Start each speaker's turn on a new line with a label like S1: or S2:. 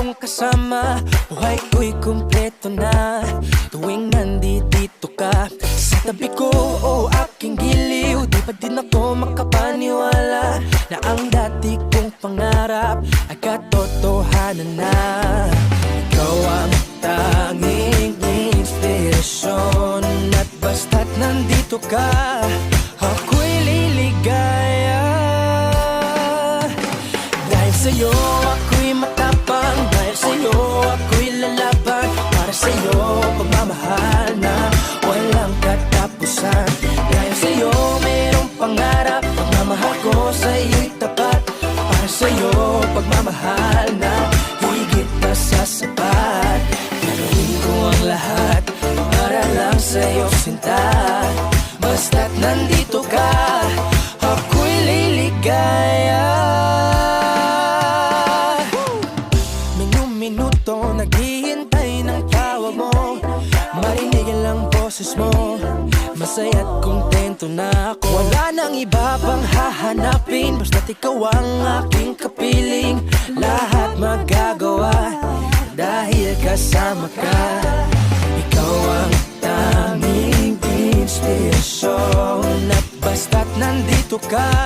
S1: iyong kasama, buhay ko'y kumpleto na. Tuwing nandito ka sa tabi ko, o aking giliw, di pa din ako makapaniwala na ang dati kong pangarap ay katotohanan na. Ikaw ang tanging inspirasyon, at basta't nandito ka, ako'y liligaya. Dahil sa'yo ako'y matapang, dahil sa'yo ako'y lalaban, para sa'yo pagmamahal na walang katapusan. Dahil sa'yo mayroong pangarap, pagmamahal ko sa'yo'y tapat, para sa'yo pagmamahal na higit pa sa sapat. Gagawin ko ang lahat para lang sa'yo sinta, basta't nandito ka, ako'y liligaya. Minuto naghihintay ng tawag mo, marinig ang boses mo, masaya't kontento na ako. Wala nang iba pang hahanapin, basta't ikaw ang aking kapiling. Lahat magagawa dahil kasama ka. Ikaw ang tanging inspirasyon, at basta't nandito ka,